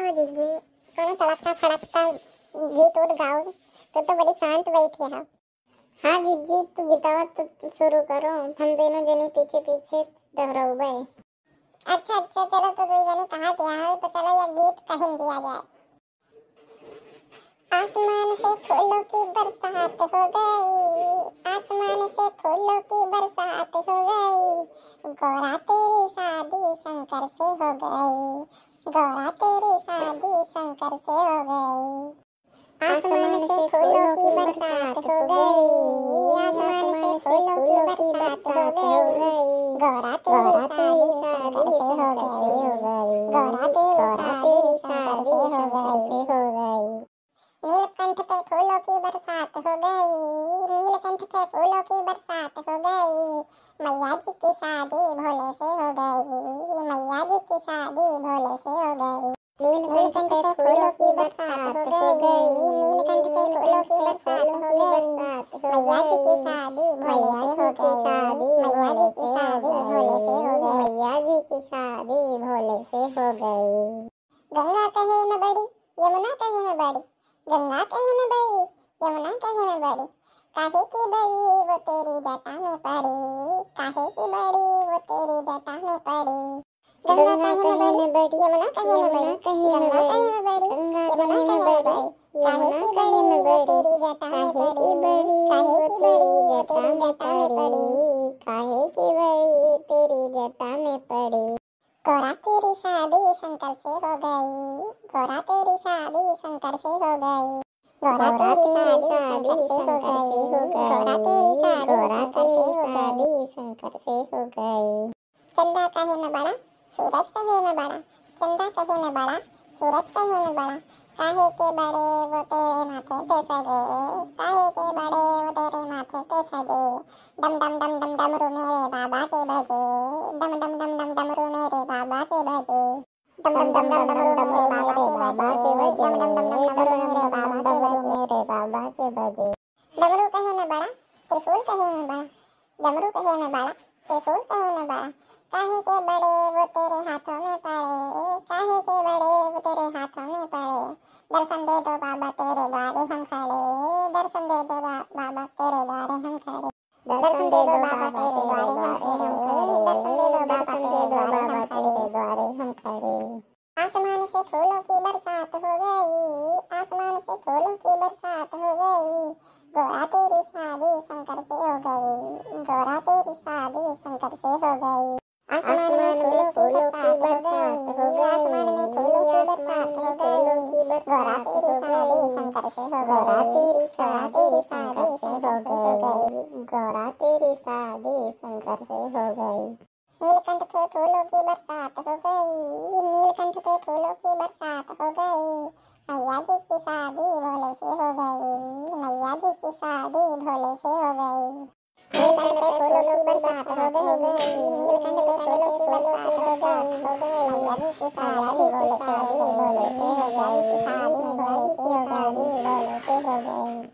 हो जीजी, कोनो तड़कता फड़कता गीत उत गाओ तो बड़ी शांत बैठी है। हाँ जीजी, तू गीतवा तो शुरू करो, हम दोनों जने पीछे पीछे दोहराऊबे। अच्छा अच्छा, चलो तो दो जने कहा दिया है तो चलो यह गीत कहीं दिया जाए। आसमान से फूलों की बरसात हो गई, आसमान से फूलों की बरसात हो गई, गौरा तेरी शादी शंकर से हो गई, गौरा तेरी शादी शंकर से हो गई। आसमान से फूलों की बरसात हो गई, आसमान से फूलों की बरसात हो गई, गौरा तेरी शादी शंकर से हो गई, गौरा तेरी शादी शंकर से हो गई। नीलकंठ पे फूलों की बरसात हो गई, नीलकंठ पे फूलों की बरसात हो गई, मैया जी की शादी भोले से हो गई, मैया जी की शादी भोले से हो गई। नीलकंठ पे फूलों की बरसात हो गई, नीलकंठ पे फूलों की बरसात हो गई, मैया जी की शादी भोले से हो गई, मैया जी की शादी भोले से हो गई, मैया जी की शादी भोले से हो गई। गंगा कहीं न बड़ी, यमुना कहीं न बड़ी, गंगा कहीं में बड़ी, यमुना कहीं में बड़ी, काहे की बड़ी वो तेरी जटा में पड़ी, काहे की बड़ी वो तेरी जटा में पड़ी। गंगा कहीं में बड़ी, यमुना कहीं में बड़ी, गंगा कहीं में बड़ी, यमुना कहीं में बड़ी, काहे की बड़ी वो तेरी जटा में पड़ी, काहे की बड़ी वो तेरी जटा में पड़ी, काहे की बड़ी तेरी जटा में पड़ी। गौरा तेरी शादी शंकर से हो गई, गौरा तेरी शादी शंकर से हो गई, गौरा तेरी शादी शंकर से हो गई, गौरा तेरी शादी शंकर से हो गई। चंदा कहीं में बड़ा, सूरज कहीं में बड़ा, चंदा कहीं में बड़ा, सूरज कहीं में बड़ा, काहे के बड़े वो तेरे माथे पे सजे, काहे के बड़े वो तेरे माथे पे सजे, डम डम डम डम डमरू मेरे बाबा के बजे, डम डम डम डम डमरू मेरे बाबा के बजे, डम डम डम डम डमरू मेरे बाबा के बजे, डम डम डम डम डमरू मेरे बाबा के बजे। डमरू कहीं में बड़ा, त्रिशूल कहीं में बड़ा, डमरू कहीं में बड़ा, त्रिशूल कहीं में बड़ा, काहे के बड़े वो तेरे हाथों में पड़े, काहे के बड़े वो तेरे हाथों में पड़े, दर्शन दे दो बाबा तेरे द्वारे हम खड़े, दर्शन दे दो बाबा तेरे द्वारे हम खड़े, दर्शन दे दो बाबा तेरे द्वारे हम खड़े, दर्शन दे दो बाबा तेरे द्वारे हम खड़े। आसमान से फूलों की बरसात हो गई, आसमान से फूलों की बरसात हो गई, गौरा तेरी शादी शंकर से हो गई, गौरा तेरी शादी शंकर से हो गई। आसमान में फूलों की बरसात हो गई, आसमान में फूलों की बरसात हो गई, गौरा तेरी शादी शंकर से हो गई, गौरा तेरी शादी शंकर से हो गई, गौरा तेरी शादी शंकर से हो गई। नीलकंठ पे फूलों की बरसात हो गई, नीलकंठ पे फूलों की बरसात हो गई, मैया जी की शादी भोले से हो गई, मैया जी की शादी भोले से हो गई। नीलकंठ पे फूलों की बरसात हो गई, नीलकंठ पे फूलों की बरसात हो गई, मैया जी की शादी भोले से हो गई, शादी भोले से हो गई।